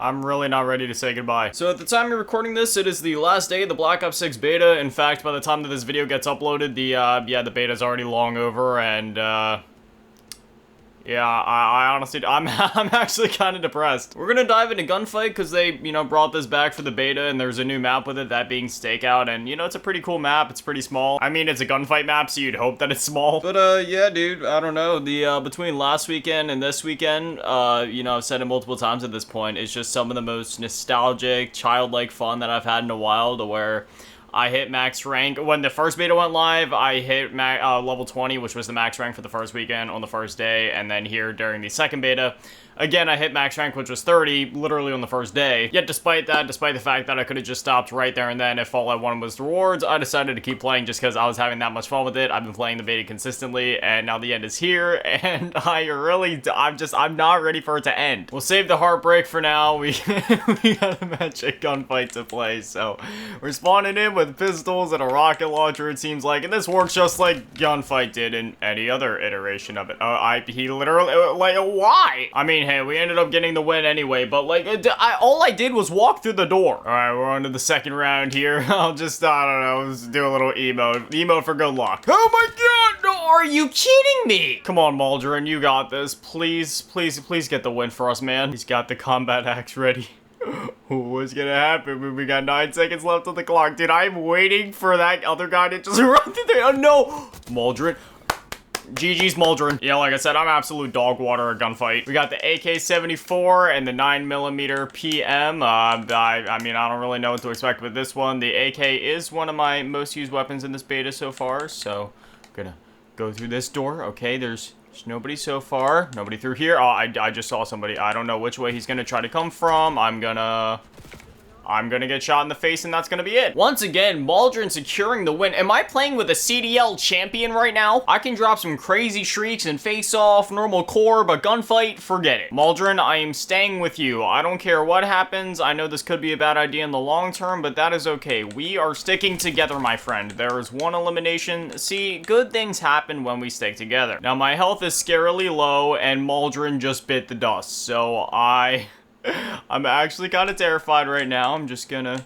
I'm really not ready to say goodbye. So at the time of recording this, it is the last day of the Black Ops 6 beta. In fact, by the time that this video gets uploaded, the beta's already long over, and, yeah, I honestly, I'm actually kind of depressed. We're gonna dive into Gunfight because they, brought this back for the beta, and there's a new map with it, that being Stakeout, and, it's a pretty cool map. It's pretty small. I mean, it's a gunfight map, so you'd hope that it's small. But, yeah, dude, I don't know. Between last weekend and this weekend, I've said it multiple times at this point, it's just some of the most nostalgic, childlike fun that I've had in a while, to where I hit max rank. When the first beta went live, I hit level 20, which was the max rank for the first weekend on the first day, and then here during the second beta, again, I hit max rank, which was 30, literally on the first day. Yet despite that, despite the fact that I could have just stopped right there and then if all I wanted was rewards, I decided to keep playing just because I was having that much fun with it. I've been playing the beta consistently, and now the end is here, and I'm not ready for it to end. We'll save the heartbreak for now. We got a magic gunfight to play, so we're spawning in with pistols and a rocket launcher, it seems like, and this works just like Gunfight did in any other iteration of it. He literally, like, why? I mean, hey, we ended up getting the win anyway, but, like, all I did was walk through the door. Alright, we're on to the second round here. I'll just, I don't know, just do a little emote. Emote for good luck. Oh my god, no, are you kidding me? Come on, Maldron, you got this. Please, please, please get the win for us, man. He's got the combat axe ready. What's gonna happen? We got 9 seconds left on the clock. Dude, I'm waiting for that other guy to just run through there. Oh, no! Maldron. GG's Maldron. Yeah, like I said, I'm absolute dog water at Gunfight. We got the AK-74 and the 9mm PM. I mean, I don't really know what to expect with this one. The AK is one of my most used weapons in this beta so far, so I'm gonna go through this door. Okay, there's nobody so far. Nobody through here. Oh, I just saw somebody. I don't know which way he's gonna try to come from. I'm gonna get shot in the face, and that's gonna be it. Once again, Maldron securing the win. Am I playing with a CDL champion right now? I can drop some crazy shrieks and face off, normal core, but Gunfight, forget it. Maldron, I am staying with you. I don't care what happens. I know this could be a bad idea in the long term, but that is okay. We are sticking together, my friend. There is one elimination. See, good things happen when we stick together. Now, my health is scarily low, and Maldron just bit the dust, so I'm actually kind of terrified right now. I'm just gonna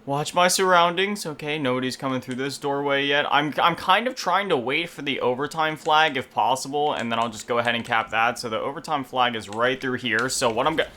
watch my surroundings. Okay, nobody's coming through this doorway yet. I'm kind of trying to wait for the overtime flag if possible, and then I'll just go ahead and cap that. So the overtime flag is right through here. So what I'm gonna...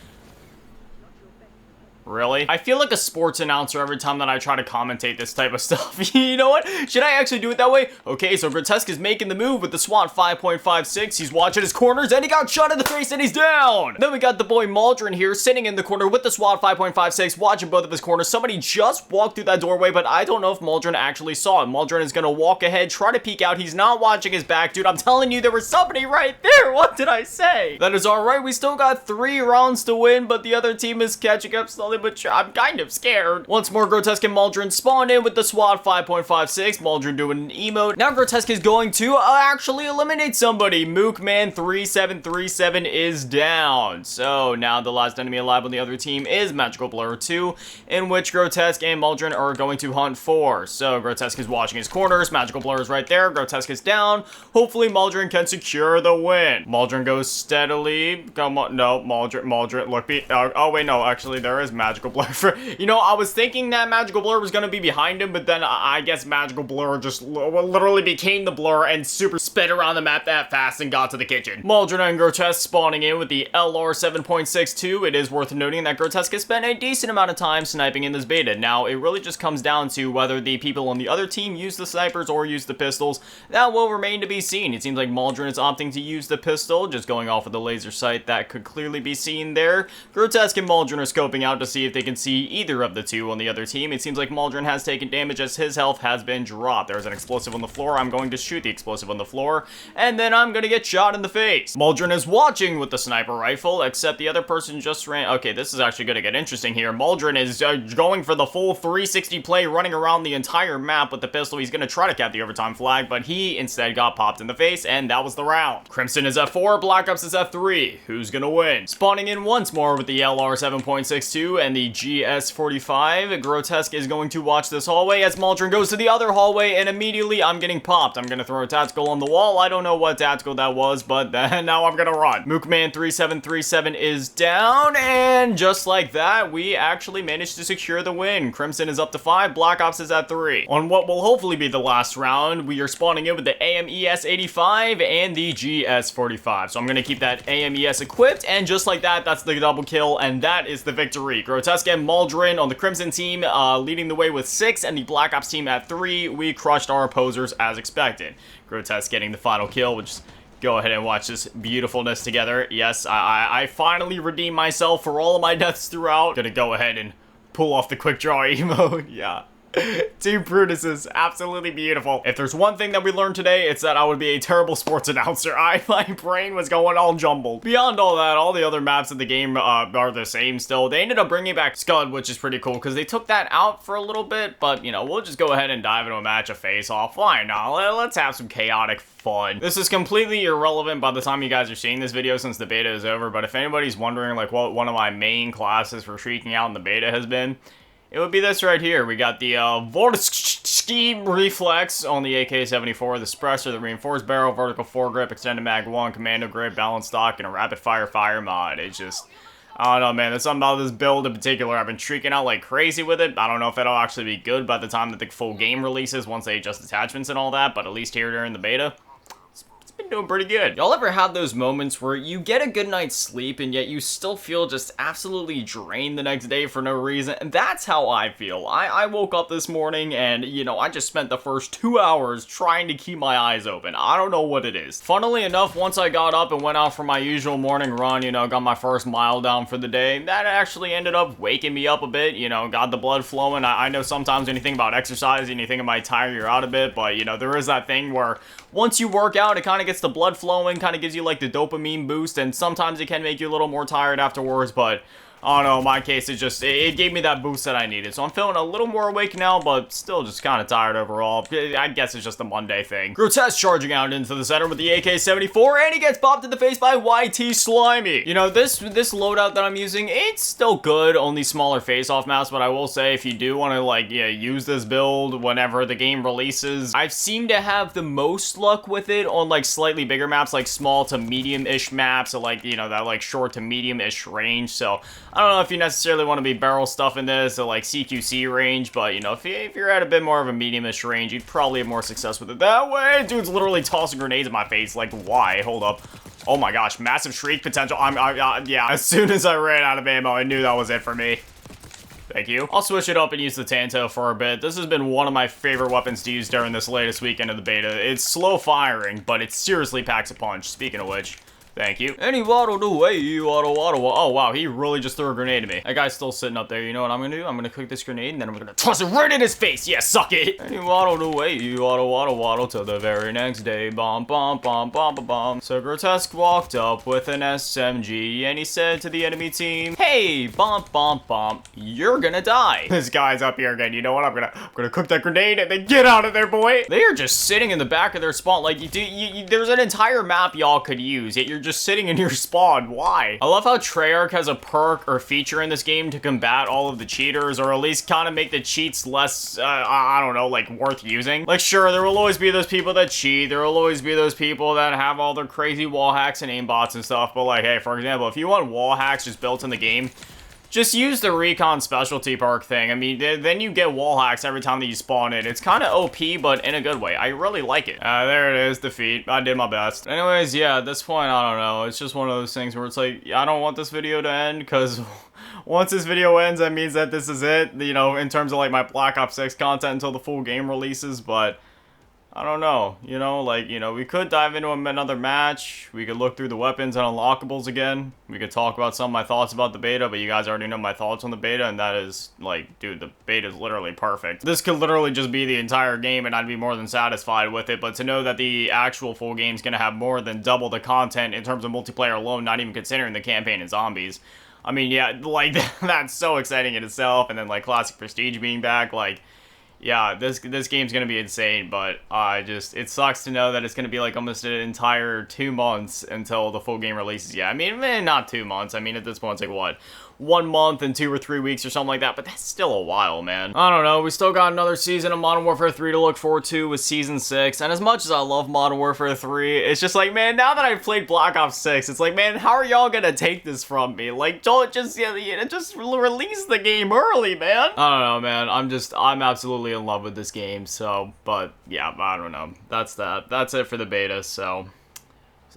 Really? I feel like a sports announcer every time that I try to commentate this type of stuff. You know what? Should I actually do it that way? Okay, so Grotesque is making the move with the SWAT 5.56. He's watching his corners, and he got shot in the face, and he's down! Then we got the boy Maldron here, sitting in the corner with the SWAT 5.56, watching both of his corners. Somebody just walked through that doorway, but I don't know if Maldron actually saw it. Maldron is gonna walk ahead, try to peek out. He's not watching his back, dude. I'm telling you, there was somebody right there! What did I say? That is alright. We still got 3 rounds to win, but the other team is catching up slowly, but I'm kind of scared. Once more, Grotesque and Maldron spawn in with the SWAT 5.56. Maldron doing an emote. Now Grotesque is going to actually eliminate somebody. Mookman 3737 is down. So now the last enemy alive on the other team is Magical Blur 2, in which Grotesque and Maldron are going to hunt for. So Grotesque is watching his corners. Magical Blur is right there. Grotesque is down. Hopefully Maldron can secure the win. Maldron goes steadily. Come on. No, Maldron, look. Oh, wait, no. Actually, there is Magical Blur. I was thinking that Magical Blur was gonna be behind him, but then I guess Magical Blur just literally became the blur and super sped around the map that fast and got to the kitchen. Maldron and Grotesque spawning in with the LR 7.62. It is worth noting that Grotesque has spent a decent amount of time sniping in this beta. Now, it really just comes down to whether the people on the other team use the snipers or use the pistols. That will remain to be seen. It seems like Maldron is opting to use the pistol, just going off of the laser sight that could clearly be seen there. Grotesque and Maldron are scoping out to see if they can see either of the two on the other team. It seems like Maldron has taken damage as his health has been dropped. There's an explosive on the floor. I'm going to shoot the explosive on the floor, and then I'm going to get shot in the face. Maldron is watching with the sniper rifle, except the other person just ran... Okay, this is actually going to get interesting here. Maldron is going for the full 360 play, running around the entire map with the pistol. He's going to try to cap the overtime flag, but he instead got popped in the face, and that was the round. Crimson is at 4, Black Ops is at 3. Who's going to win? Spawning in once more with the LR 7.62, and the GS45. Grotesque is going to watch this hallway as Maldron goes to the other hallway, and immediately I'm getting popped. I'm gonna throw a tactical on the wall. I don't know what tactical that was, but then now I'm gonna run. Mookman 3737 is down, and just like that, we actually managed to secure the win. Crimson is up to 5, Black Ops is at 3. On what will hopefully be the last round, we are spawning in with the AMES 85 and the GS45. So I'm gonna keep that AMES equipped, and just like that, that's the double kill, and that is the victory. Grotesque and Maldron on the Crimson team leading the way with 6, and the Black Ops team at 3. We crushed our opposers as expected. Grotesque getting the final kill, which go ahead and watch this beautifulness together. Yes, I finally redeemed myself for all of my deaths throughout. Gonna go ahead and pull off the quick draw emote. Yeah. Team Brutus is absolutely beautiful. If there's one thing that we learned today, it's that I would be a terrible sports announcer. My brain was going all jumbled. Beyond all that, all the other maps of the game are the same still. They ended up bringing back Scud, which is pretty cool because they took that out for a little bit, but you know, we'll just go ahead and dive into a match of face-off. Why not? Let's have some chaotic fun. This is completely irrelevant by the time you guys are seeing this video since the beta is over, but if anybody's wondering like what one of my main classes for shrieking out in the beta has been, it would be this right here. We got the Vortiski Reflex on the AK-74, the Suppressor, the Reinforced Barrel, Vertical Foregrip, Extended Mag 1, Commando Grip, Balanced Stock, and a Rapid Fire mod. It's just, I don't know, man. There's something about this build in particular. I've been shrieking out like crazy with it. I don't know if it'll actually be good by the time that the full game releases once they adjust attachments and all that, but at least here during the beta, been doing pretty good. Y'all ever have those moments where you get a good night's sleep and yet you still feel just absolutely drained the next day for no reason? And that's how I feel. I woke up this morning and, you know, I just spent the first 2 hours trying to keep my eyes open. I don't know what it is. Funnily enough, once I got up and went out for my usual morning run, you know, got my first mile down for the day, that actually ended up waking me up a bit, you know, got the blood flowing. I know sometimes when you think about exercise and you think it might tire you out a bit, but, you know, there is that thing where once you work out, it kind of gets the blood flowing, kind of gives you like the dopamine boost, and sometimes it can make you a little more tired afterwards, but I don't know, in my case, it gave me that boost that I needed. So I'm feeling a little more awake now, but still just kind of tired overall. I guess it's just a Monday thing. Grotesque charging out into the center with the AK-74, and he gets popped in the face by YT Slimy. You know, this loadout that I'm using, it's still good, only smaller face-off maps, but I will say if you do want to, like, yeah, use this build whenever the game releases, I've seemed to have the most luck with it on, like, slightly bigger maps, like small to medium-ish maps, or, like, you know, that, like, short to medium-ish range, so I don't know if you necessarily want to be barrel stuffing this or like CQC range, but you know, if you're at a bit more of a medium-ish range, you'd probably have more success with it that way. Dude's literally tossing grenades at my face. Like, why? Hold up. Oh my gosh, massive shriek potential. Yeah, as soon as I ran out of ammo, I knew that was it for me. Thank you. I'll switch it up and use the Tanto for a bit. This has been one of my favorite weapons to use during this latest weekend of the beta. It's slow firing, but it seriously packs a punch. Speaking of which, thank you. And he waddled away, waddle. Oh, wow, he really just threw a grenade at me. That guy's still sitting up there. You know what I'm gonna do? I'm gonna cook this grenade, and then I'm gonna toss it right in his face. Yeah, suck it. And he waddled away, waddle, till the very next day. Bomb. So Grotesque walked up with an SMG, and he said to the enemy team, hey, bomb, you're gonna die. This guy's up here again. You know what? I'm gonna cook that grenade, and then get out of there, boy. They are just sitting in the back of their spawn. Like, there's an entire map y'all could use, yet you're just sitting in your spawn. Why? I love how Treyarch has a perk or feature in this game to combat all of the cheaters, or at least kind of make the cheats less, I don't know, like, worth using. Like, sure, there will always be those people that cheat, there will always be those people that have all their crazy wall hacks and aimbots and stuff, but like, hey, for example, if you want wall hacks just built in the game, just use the Recon specialty perk thing. I mean, then you get wall hacks every time that you spawn in. It's kind of OP, but in a good way. I really like it. There it is, defeat. I did my best. Anyways, yeah, at this point, I don't know. It's just one of those things where it's like, I don't want this video to end, because once this video ends, that means that this is it, you know, in terms of like my Black Ops 6 content until the full game releases, but I don't know, you know, like, you know, we could dive into another match, we could look through the weapons and unlockables again, we could talk about some of my thoughts about the beta, but you guys already know my thoughts on the beta, and that is, like, dude, the beta is literally perfect. This could literally just be the entire game, and I'd be more than satisfied with it, but to know that the actual full game is going to have more than double the content in terms of multiplayer alone, not even considering the campaign and zombies, I mean, yeah, like, that's so exciting in itself, and then, like, Classic Prestige being back, like, yeah, this game's gonna be insane, but it sucks to know that it's gonna be like almost an entire 2 months until the full game releases. Yeah, I mean, not 2 months. I mean, at this point, it's like, what? 1 month and 2 or 3 weeks or something like that, but that's still a while, man. I don't know, we still got another season of Modern Warfare 3 to look forward to with Season 6, and as much as I love Modern Warfare 3, it's just like, man, now that I've played Black Ops 6, it's like, man, how are y'all gonna take this from me? Like, don't just, just release the game early, man. I don't know, man, I'm absolutely in love with this game, so, but, yeah, I don't know. That's it for the beta, so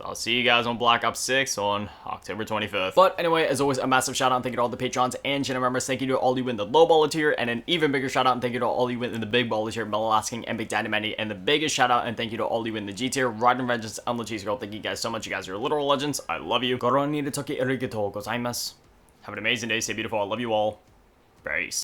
I'll see you guys on Black Ops 6 on October 25th. But anyway, as always, a massive shout out and thank you to all the patrons and channel members. Thank you to all you in the low baller tier, and an even bigger shout out and thank you to all you in the big baller tier, Melasking and Big Daddy Manny, and the biggest shout out and thank you to all you in the G tier, Riding Vengeance and the Cheese Girl. Thank you guys so much. You guys are literal legends. I love you. Have an amazing day. Stay beautiful. I love you all. Peace.